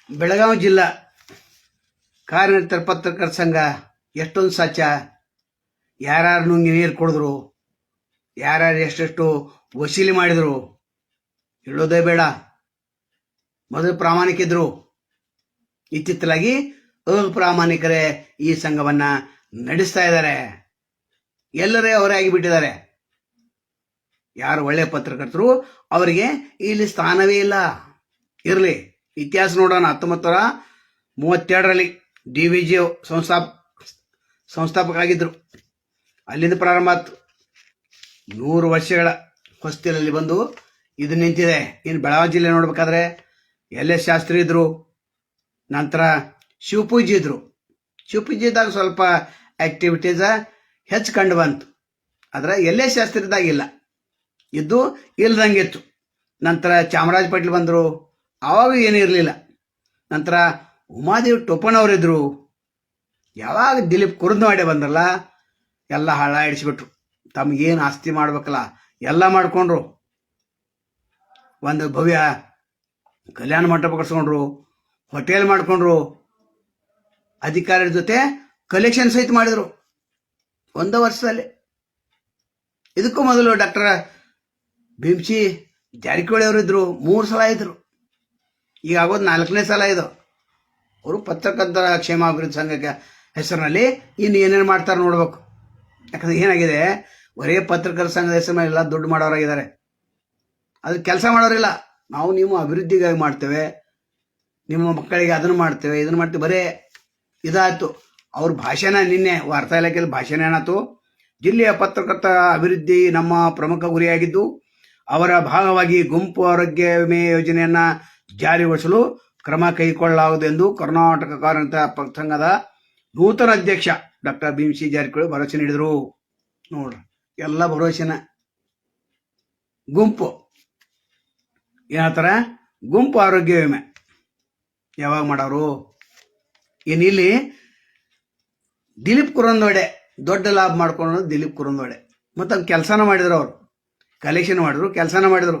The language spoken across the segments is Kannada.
ಬೆಳಗಾವಿ ಜಿಲ್ಲಾ ಕಾರ್ಯನಿರತ ಪತ್ರಕರ್ತರ ಸಂಘ ಎಷ್ಟೊಂದು ಸಾಚ, ಯಾರ್ಯಾರು ನುಂಗಿ ನೀರು ಕುಡಿದ್ರು, ಯಾರ್ಯಾರು ಎಷ್ಟೆಷ್ಟು ವಸೂಲಿ ಮಾಡಿದ್ರು ಹೇಳೋದೇ ಬೇಡ. ಮೊದಲು ಪ್ರಾಮಾಣಿಕಿದ್ರು, ಇತ್ತಿತ್ತಲಾಗಿ ಅಪ್ರಾಮಾಣಿಕರೇ ಈ ಸಂಘವನ್ನ ನಡೆಸ್ತಾ ಇದ್ದಾರೆ. ಎಲ್ಲರೇ ಅವರೇ ಆಗಿಬಿಟ್ಟಿದ್ದಾರೆ. ಯಾರು ಒಳ್ಳೆ ಪತ್ರಕರ್ತರು ಅವರಿಗೆ ಇಲ್ಲಿ ಸ್ಥಾನವೇ ಇಲ್ಲ. ಇರಲಿ, ಇತಿಹಾಸ ನೋಡೋಣ. 1932ರಲ್ಲಿ DVG ಸಂಸ್ಥಾಪಕರಾಗಿದ್ದರು. ಅಲ್ಲಿಂದ ಪ್ರಾರಂಭ ಆಯ್ತು. 100 ವರ್ಷಗಳ ಹೊಸ್ತಿಲಲ್ಲಿ ಬಂದು ಇದು ನಿಂತಿದೆ. ಇನ್ನು ಬೆಳಗಾವಿ ಜಿಲ್ಲೆ ನೋಡ್ಬೇಕಾದ್ರೆ LS ಶಾಸ್ತ್ರಿ ಇದ್ರು, ನಂತರ ಶಿವಪೂಜಿ ಇದ್ರು. ಶಿವಪೂಜಿ ಇದ್ದಾಗ ಸ್ವಲ್ಪ ಆಕ್ಟಿವಿಟೀಸ್ ಹೆಚ್ಚು ಕಂಡು ಬಂತು. ಆದರೆ LS ಶಾಸ್ತ್ರಿ ಇದ್ದಾಗಿಲ್ಲ, ಇದ್ದು ಇಲ್ದಂಗಿತ್ತು. ನಂತರ ಚಾಮರಾಜ ಪಾಟೀಲ್ ಬಂದರು, ಆವಾಗ ಏನೂ ಇರಲಿಲ್ಲ. ನಂತರ ಉಮಾದೇವಿ ಟೋಪಣ್ಣವರಿದ್ದರು. ಯಾವಾಗ ದಿಲೀಪ್ ಕುರುಂದವಾಡೆ ಬಂದ್ರಲ್ಲ, ಎಲ್ಲ ಹಾಳಾಡಿಸ್ಬಿಟ್ರು. ತಮಗೇನು ಆಸ್ತಿ ಮಾಡ್ಬೇಕಲ್ಲ ಎಲ್ಲ ಮಾಡ್ಕೊಂಡ್ರು. ಒಂದು ಭವ್ಯ ಕಲ್ಯಾಣ ಮಂಟಪ ಕಟ್ಸ್ಕೊಂಡ್ರು, ಹೋಟೆಲ್ ಮಾಡ್ಕೊಂಡ್ರು, ಅಧಿಕಾರಿಗಳ ಜೊತೆ ಕಲೆಕ್ಷನ್ ಸಹಿತ ಮಾಡಿದ್ರು ಒಂದು ವರ್ಷದಲ್ಲಿ. ಇದಕ್ಕೂ ಮೊದಲು ಡಾಕ್ಟರ್ ಭೀಮ್ಸಿ ಜಾರಕಿಹೊಳಿ ಅವರಿದ್ರು, 3 ಸಲ ಇದ್ರು. ಈಗ ಆಗೋದು 4ನೇ ಸಲ ಇದು. ಅವರು ಪತ್ರಕರ್ತರ ಕ್ಷೇಮಾಭಿವೃದ್ಧಿ ಸಂಘಕ್ಕೆ ಹೆಸರಿನಲ್ಲಿ ಇನ್ನು ಏನೇನು ಮಾಡ್ತಾರೆ ನೋಡ್ಬೇಕು. ಯಾಕಂದ್ರೆ ಏನಾಗಿದೆ, ಬರೇ ಪತ್ರಕರ್ತರ ಸಂಘದ ಹೆಸರು ಮೇಲೆ ಎಲ್ಲ ದುಡ್ಡು ಮಾಡೋರಾಗಿದ್ದಾರೆ. ಅದು ಕೆಲಸ ಮಾಡೋರಿಲ್ಲ. ನಾವು ನೀವು ಅಭಿವೃದ್ಧಿಗಾಗಿ ಮಾಡ್ತೇವೆ, ನಿಮ್ಮ ಮಕ್ಕಳಿಗೆ ಅದನ್ನು ಮಾಡ್ತೇವೆ, ಇದನ್ನು ಮಾಡ್ತೇವೆ, ಬರೇ ಇದಾಯ್ತು. ಅವ್ರ ಭಾಷಣ ನಿನ್ನೆ ವಾರ್ತಾ ಇಲಾಖೆಯಲ್ಲಿ ಭಾಷಣ ಏನಾಯ್ತು, ಜಿಲ್ಲೆಯ ಪತ್ರಕರ್ತರ ಅಭಿವೃದ್ಧಿ ನಮ್ಮ ಪ್ರಮುಖ ಗುರಿಯಾಗಿದ್ದು ಅವರ ಭಾಗವಾಗಿ ಗುಂಪು ಆರೋಗ್ಯ ವಿಮೆ ಯೋಜನೆಯನ್ನ ಜಾರಿಗೊಳಿಸಲು ಕ್ರಮ ಕೈಗೊಳ್ಳಲಾಗುವುದು ಎಂದು ಕರ್ನಾಟಕ ಕಾರ್ಯನಿರತ ಸಂಘದ ನೂತನ ಅಧ್ಯಕ್ಷ ಡಾಕ್ಟರ್ ಭೀಮ್ಸಿ ಜಾರಕಿಹೊಳಿ ಭರವಸೆ ನೀಡಿದರು. ನೋಡ್ರಿ, ಎಲ್ಲ ಭರವಸೆನ. ಗುಂಪು ಏನಂತಾರ, ಗುಂಪು ಆರೋಗ್ಯ ವಿಮೆ ಯಾವಾಗ ಮಾಡೋರು? ಇಲ್ಲಿ ದಿಲೀಪ್ ಕುರುಂದವಾಡೆ ದೊಡ್ಡ ಲಾಭ ಮಾಡ್ಕೊಂಡು ದಿಲೀಪ್ ಕುರುಂದವಾಡೆ ಮತ್ತು ಅವ್ರು ಕೆಲಸನ ಮಾಡಿದ್ರು. ಅವರು ಕಲೆಕ್ಷನ್ ಮಾಡಿದ್ರು, ಕೆಲಸನ ಮಾಡಿದ್ರು.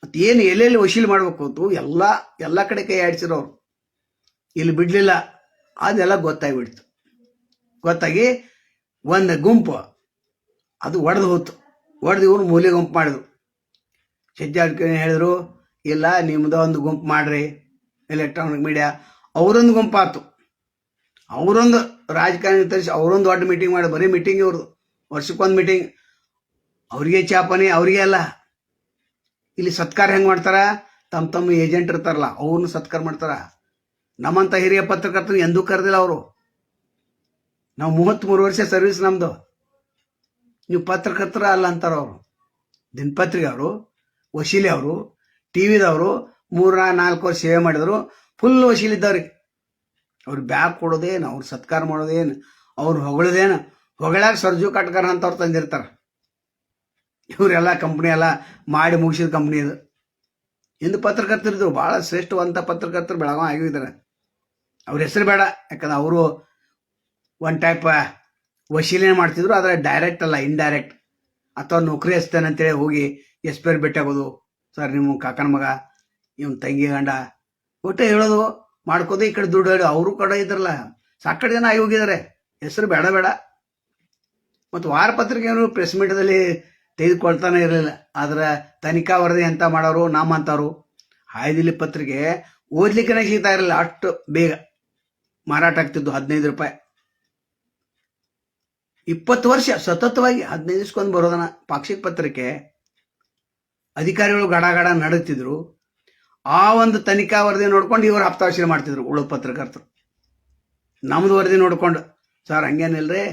ಮತ್ತು ಏನು ಎಲ್ಲೆಲ್ಲಿ ವಸೂಲಿ ಮಾಡ್ಬೇಕು ಅಂತ ಎಲ್ಲ ಕಡೆ ಕೈ ಆಡಿಸಿದ್ರು ಅವರು. ಇಲ್ಲಿ ಬಿಡಲಿಲ್ಲ. ಅದೆಲ್ಲ ಗೊತ್ತಾಗಿಬಿಡ್ತು. ಗೊತ್ತಾಗಿ ಒಂದು ಗುಂಪು ಅದು ಒಡೆದು ಹೋಯ್ತು. ಒಡೆದು ಇವ್ರು ಮೂಲೆ ಗುಂಪು ಮಾಡಿದ್ರು. ಜಾರಕಿಹೊಳಿ ಹೇಳಿದ್ರು, ಇಲ್ಲ ನಿಮ್ಮದ ಒಂದು ಗುಂಪು ಮಾಡ್ರಿ, ಎಲೆಕ್ಟ್ರಾನಿಕ್ ಮೀಡಿಯಾ. ಅವರೊಂದು ಗುಂಪಾಯ್ತು. ಅವರೊಂದು ರಾಜಕಾರಣಿ ತರಿಸಿ ಅವರೊಂದು ದೊಡ್ಡ ಮೀಟಿಂಗ್ ಮಾಡಿ, ಬರೀ ಮೀಟಿಂಗ್ ಇವ್ರದ್ದು, ವರ್ಷಕ್ಕೊಂದು ಮೀಟಿಂಗ್. ಅವ್ರಿಗೆ ಚಾಪನೆ, ಅವ್ರಿಗೆ ಅಲ್ಲ. ಇಲ್ಲಿ ಸತ್ಕಾರ ಹೆಂಗೆ ಮಾಡ್ತಾರ, ತಮ್ಮ ಏಜೆಂಟ್ ಇರ್ತಾರಲ್ಲ ಅವ್ರನ್ನ ಸತ್ಕಾರ ಮಾಡ್ತಾರ. ನಮ್ಮಂಥ ಹಿರಿಯ ಪತ್ರಕರ್ತನ ಎಂದೂ ಕರೆದಿಲ್ಲ ಅವರು. ನಾವು 33 ವರ್ಷ ಸರ್ವಿಸ್ ನಮ್ಮದು. ನೀವು ಪತ್ರಕರ್ತರ ಅಲ್ಲ ಅಂತಾರ ಅವರು. ದಿನಪತ್ರಿಕೆ ಅವರು, ವಶೀಲಿ ಅವರು, TVದವರು 3-4 ವರ್ಷ ಸೇವೆ ಮಾಡಿದ್ರು. ಫುಲ್ ವಶೀಲಿದ್ದವ್ರಿಗೆ. ಅವ್ರು ಬ್ಯಾಗ್ ಕೊಡೋದೇನು, ಅವ್ರು ಸತ್ಕಾರ ಮಾಡೋದೇನು, ಅವ್ರು ಹೊಗಳೋದೇನು, ಹೊಗಳಾಗ ಸರ್ಜು ಕಟ್ಕರ್ ಅಂತವ್ರು ತಂದಿರ್ತಾರೆ. ಇವರೆಲ್ಲ ಕಂಪ್ನಿ ಎಲ್ಲ ಮಾಡಿ ಮುಗಿಸಿದ ಕಂಪ್ನಿ ಇದು. ಇಂದು ಪತ್ರಕರ್ತರಿದ್ರು, ಭಾಳ ಶ್ರೇಷ್ಠವಂತ ಪತ್ರಕರ್ತರು ಬೆಳಗಾವಿ ಆಗಿದ್ದಾರೆ. ಅವ್ರ ಹೆಸರು ಬೇಡ, ಯಾಕಂದ್ರೆ ಅವರು ಒನ್ ಟೈಪ್ ವಶೀಲಿನೇ ಮಾಡ್ತಿದ್ರು. ಆದರೆ ಡೈರೆಕ್ಟ್ ಅಲ್ಲ, ಇಂಡೈರೆಕ್ಟ್. ಅಥವಾ ನೌಕರಿ ಹಚ್ತಾನೆ ಅಂತೇಳಿ ಹೋಗಿ SP ಭೇಟಿ ಆಗೋದು, ಸರ್ ನಿಮ್ಮ ಕಾಕನ ಮಗ, ಇವನ್ ತಂಗಿ ಗಂಡ, ಒಟ್ಟೆ ಹೇಳೋದು ಮಾಡ್ಕೋದು. ಈ ಕಡೆ ದುಡ್ಡು ಹೇಳಿ ಅವರು ಕಡೆ ಇದ್ರಲ್ಲ, ಸಾಕಷ್ಟು ಜನ ಆಗಿ ಹೋಗಿದ್ದಾರೆ. ಹೆಸರು ಬೇಡ ಬೇಡ. ಮತ್ತು ವಾರಪತ್ರಿಕೆಯನ್ನು ಪ್ರೆಸ್ ಮೀಟದಲ್ಲಿ ತೆಗೆದುಕೊಳ್ತಾನೆ ಇರಲಿಲ್ಲ. ಆದ್ರೆ ತನಿಖಾ ವರದಿ ಅಂತ ಮಾಡೋರು ನಮ್ಮಂಥವ್ರು. ಹಾಯ್ದಿಲ್ಲಿ ಪತ್ರಿಕೆ ಓದ್ಲಿಕ್ಕೆ ಸಿಗ್ತಾ ಇರಲಿಲ್ಲ, ಅಷ್ಟು ಬೇಗ ಮಾರಾಟ ಆಗ್ತಿದ್ದು. 15 ರೂಪಾಯಿ. 20 ವರ್ಷ ಸತತವಾಗಿ 15 ದಿವಸಕ್ಕೊಂದು ಬರೋದನ್ನ ಪಾಕ್ಷಿಕ ಪತ್ರಿಕೆ. ಅಧಿಕಾರಿಗಳು ಗಡ ನಡುತ್ತಿದ್ರು. ಆ ಒಂದು ತನಿಖಾ ವರದಿ ನೋಡ್ಕೊಂಡು ಇವರು ಹಪ್ತಾವಶೀಲ ಮಾಡ್ತಿದ್ರು ಉಳಿದ ಪತ್ರಕರ್ತರು. ನಮ್ಮದು ವರದಿ ನೋಡ್ಕೊಂಡು, ಸರ್ ಹಂಗೇನಿಲ್ರಿ,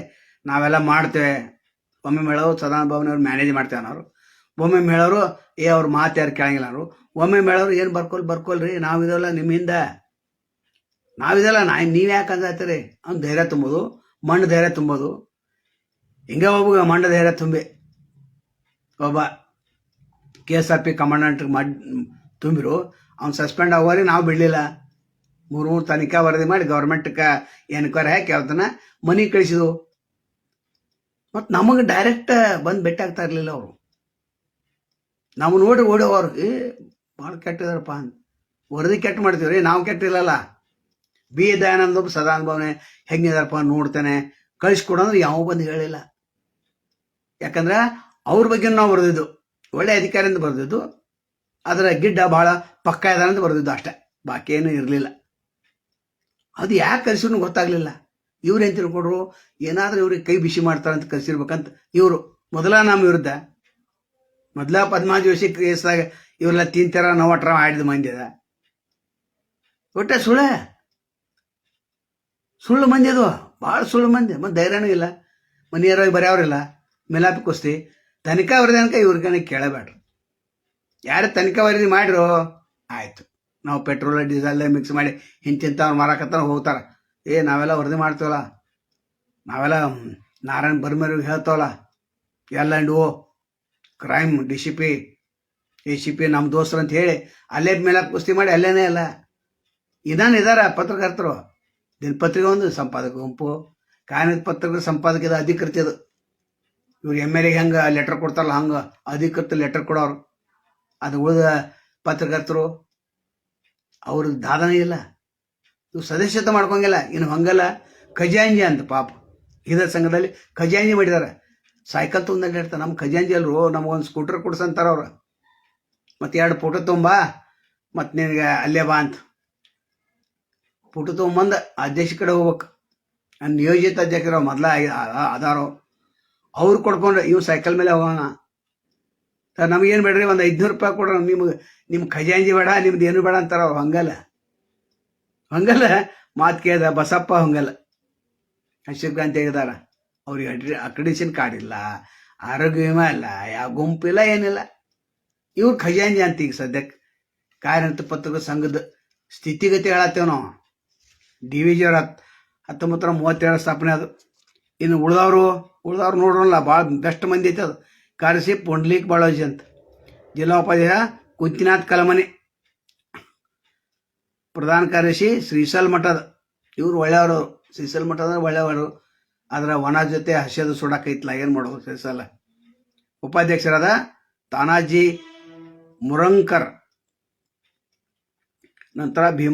ನಾವೆಲ್ಲ ಮಾಡ್ತೇವೆ. ಒಮ್ಮೆ ಹೇಳೋರು ಸದಾನಂದ ಭವನವ್ರು ಮ್ಯಾನೇಜ್ ಮಾಡ್ತೇವೆ ಅನ್ನೋರು. ಒಮ್ಮೆ ಹೇಳೋರು ಅವ್ರ ಮಾತು ಯಾರು ಕೇಳಂಗಿಲ್ಲ ಅವರು. ಒಮ್ಮೆ ಹೇಳೋರು ಏನು ಬರ್ಕೊಲ್ರಿ, ನಾವಿದಲ್ಲ ನಿಮ್ಮಿಂದ, ನಾವಿದಲ್ಲ ನೀವು ಯಾಕೆ ಅಂತೀರಿ ಅವ್ನು ಧೈರ್ಯ ತುಂಬೋದು, ಮಣ್ಣು ಧೈರ್ಯ ತುಂಬೋದು. ಹಿಂಗೆ ಒಬ್ಬ ಮಣ್ಣು ಧೈರ್ಯ ತುಂಬಿ ಒಬ್ಬ KSRP ಕಮಾಂಡೆಂಟ್ ತುಂಬಿರು. ಅವ್ನು ಸಸ್ಪೆಂಡ್ ಆಗೋರಿ ನಾವು ಬಿಡಲಿಲ್ಲ. 3 ತನಿಖಾ ವರದಿ ಮಾಡಿ ಗೌರ್ಮೆಂಟ್ಗೆ ಎನ್ಕ್ವೈರಿ ಹಾಕಿ ಅವ್ರನ್ನ ಮನೆ ಕಳಿಸಿದ್ವು. ಮತ್ತು ನಮಗೆ ಡೈರೆಕ್ಟ್ ಬಂದು ಭೇಟಿ ಆಗ್ತಾ ಇರಲಿಲ್ಲ ಅವರು. ನಾವು ನೋಡಿ ಓಡೋರು, ಭಾಳ ಕೆಟ್ಟಿದಾರಪ್ಪ ಅಂತ. ವರದಿ ಕೆಟ್ಟ ಮಾಡ್ತೀವಿ ರೀ, ನಾವು ಕೆಟ್ಟಿಲ್ಲಲ್ಲ. ಬಿ ದಯಾನಂದ ಸದಾನುಭವನೆ ಹೆಂಗಿದಾರಪ್ಪ ನೋಡ್ತಾನೆ ಕಳಿಸ್ಕೊಡಂದ್ರೆ ಯಾವ ಬಂದು ಹೇಳಿಲ್ಲ. ಯಾಕಂದ್ರೆ ಅವ್ರ ಬಗ್ಗೆ ನಾವು ಬರೆದಿದ್ದು ಒಳ್ಳೆ ಅಧಿಕಾರಿಯಿಂದ ಬರೆದಿದ್ದು, ಅದರ ಗಿಡ್ಡ ಭಾಳ ಪಕ್ಕ ಇದಾನಂತ ಬರೆದಿದ್ದು ಅಷ್ಟೇ, ಬಾಕಿ ಏನೂ ಇರಲಿಲ್ಲ. ಅದು ಯಾಕೆ ಕಲಿಸಿದ್ರು ಗೊತ್ತಾಗ್ಲಿಲ್ಲ. ಇವ್ರು ಏನು ತಿಳ್ಕೊಡ್ರು, ಏನಾದ್ರೂ ಇವ್ರಿಗೆ ಕೈ ಬಿಸಿ ಮಾಡ್ತಾರಂತ ಕಲಿಸಿರ್ಬೇಕಂತ ಇವರು ಮೊದಲ ನಮ್ಮ ವಿರುದ್ಧ ಮೊದಲ ಪದ್ಮಾವತಿ ಜೋಶಿ ಕೇಸಾಗ ಇವ್ರೆಲ್ಲ ತಿಂತಾರ ನವಟ್ರ ಆಡಿದ ಮಂದಿ ಅದ. ಒಟ್ಟೆ ಸುಳ್ಳು ಮಂದಿ ಅದು, ಭಾಳ ಸುಳ್ಳು ಮಂದಿ. ಮತ್ತು ಧೈರ್ಯನೂ ಇಲ್ಲ, ಮನೆಯವ್ರಾಗಿ ಬರೆಯವ್ರಿಲ್ಲ, ಮೇಲಾಪಿ ಕುಸ್ತಿ. ತನಿಖಾ ವರದಿ ಅನ್ಕ ಇವ್ರಿಗೆ ಕೇಳಬೇಡ್ರಿ. ಯಾರು ತನಿಖಾ ವರದಿ ಮಾಡಿರೋ ಆಯಿತು, ನಾವು ಪೆಟ್ರೋಲ್ ಡೀಸೆಲ್ ಮಿಕ್ಸ್ ಮಾಡಿ ಇಂತಿಂಥವ್ರು ಮಾರಾಕತ್ತಾರ ಹೋಗ್ತಾರೆ. ನಾವೆಲ್ಲ ವರದಿ ಮಾಡ್ತೀವಲ್ಲ, ನಾವೆಲ್ಲ ನಾರಾಯಣ ಬರ್ಮೇರಿಗೆ ಹೇಳ್ತಾವಲ್ಲ, ಎಲ್ಲ ಓ ಕ್ರೈಮ್ ACP ನಮ್ಮ ದೋಸ್ತರು ಅಂತ ಹೇಳಿ ಅಲ್ಲೇ ಮೇಲೆ ಕುಸ್ತಿ ಮಾಡಿ ಅಲ್ಲೇನೇ ಅಲ್ಲ. ಇನ್ನೇನು ಇದಾರ ಪತ್ರಕರ್ತರು, ದಿನಪತ್ರಿಕೆ ಒಂದು ಸಂಪಾದಕ ಗುಂಪು, ಕಾನೂನು ಪತ್ರಿಕೆ ಸಂಪಾದಕದ ಅಧಿಕೃತ ಅದು. ಇವ್ರು MLA ಹೆಂಗೆ ಲೆಟರ್ ಕೊಡ್ತಾರಲ್ಲ ಹಂಗೆ ಅಧಿಕೃತ ಲೆಟರ್ ಕೊಡೋರು. ಅದು ಉಳಿದ ಪತ್ರಕರ್ತರು ಅವ್ರದ್ದು ದಾದನೇ ಇಲ್ಲ, ಇವು ಸದಸ್ಯತೆ ಮಾಡ್ಕೊಂಗಿಲ್ಲ. ಇನ್ನು ಹಂಗಲ್ಲ ಖಜಾಂಜಿ ಅಂತ ಪಾಪ ಇದರ ಸಂಘದಲ್ಲಿ ಖಜಾಂಜಿ ಮಾಡಿದಾರೆ. ಸೈಕಲ್ ತೊಗೊಂಡು ಇರ್ತಾರೆ, ನಮ್ಮ ಖಜಾಂಜಿ ಅಲ್ರು, ನಮಗೊಂದು ಸ್ಕೂಟರ್ ಕೊಡ್ಸಂತಾರ ಅವ್ರು. ಮತ್ತು 2 ಫೋಟೋ ತೊಗೊಂಬ, ಮತ್ತು ನಿನಗೆ ಅಲ್ಲೇ ಬಾ ಅಂತ ಫೋಟೋ ತೊಗೊಂಬಂದು ಅಧ್ಯಕ್ಷ ಕಡೆ ಹೋಗ್ಬೇಕು. ನಾನು ನಿಯೋಜಿತ ಅಧ್ಯಕ್ಷರು ಮೊದಲ ಅದಾರೋ ಅವ್ರು ಕೊಡ್ಕೊಂಡ್ರೆ ಇವು ಸೈಕಲ್ ಮೇಲೆ ಹೋಗೋಣ. ಸರ್ ನಮಗೇನು ಬೇಡ್ರಿ, ಒಂದು 500 ರೂಪಾಯಿ ಕೊಡ್ರಿ, ನಿಮ್ಮ ಖಜಾಂಜಿ ಬೇಡ, ನಿಮ್ದು ಏನು ಬೇಡ ಅಂತಾರ ಅವ್ರು. ಹಂಗಲ್ಲ ಮಾತು ಕೇಳಿದ ಬಸಪ್ಪ ಹಂಗಲ್ಲ ಅಶೋಕಾಂತ್ ತೆಗೆದಾರ. ಅವ್ರಿಗೆ ಅಕ್ರೆಡಿಷನ್ ಕಾರ್ಡ್ ಇಲ್ಲ, ಆರೋಗ್ಯ ವಿಮಾ ಇಲ್ಲ, ಯಾವ ಗುಂಪಿಲ್ಲ, ಏನಿಲ್ಲ. ಇವ್ರು ಖಜಾಂಜಿ ಅಂತ ಈಗ ಸದ್ಯಕ್ಕೆ ಕಾರ್ಯನಿರತ ಪತ್ರಕರ್ತರ ಸಂಘದ ಸ್ಥಿತಿಗತಿ ಹೇಳತ್ತೇವೆ ನಾವು. DVG ಅವ್ರ 1937 ಸ್ಥಾಪನೆ ಅದು. ಇನ್ನು ಉಳ್ದವ್ರು ನೋಡ್ರಲ್ಲ, ಭಾಳ ಬೆಸ್ಟ್ ಮಂದಿ ಐತೆ ಅದು. ಕಾರ್ಯಸಿ ಪುಂಡ್ಲಿಕ್ ಬಾಳೋಜಿ ಅಂತ, ಜಿಲ್ಲಾ ಉಪಾಧ್ಯಕ್ಷ ಕುಂತಿನಾಥ್ ಕಲಮನಿ, ಪ್ರಧಾನ ಕಾರ್ಯದರ್ಶಿ ಶ್ರೀಸಲ್ ಮಠದ. ಇವ್ರು ಒಳ್ಳೆಯವರು, ಶ್ರೀಸಲ್ ಮಠದ ಒಳ್ಳೆಯವರು. ಅದರ ವನ ಜೊತೆ ಹಸಿದು ಸುಡಾಕೈತ್ಲ, ಏನು ಮಾಡೋದು ಶ್ರೀಸಲ್. ಉಪಾಧ್ಯಕ್ಷರಾದ ತಾನಾಜಿ ಮುರಂಕರ್, ನಂತರ ಭೀಮ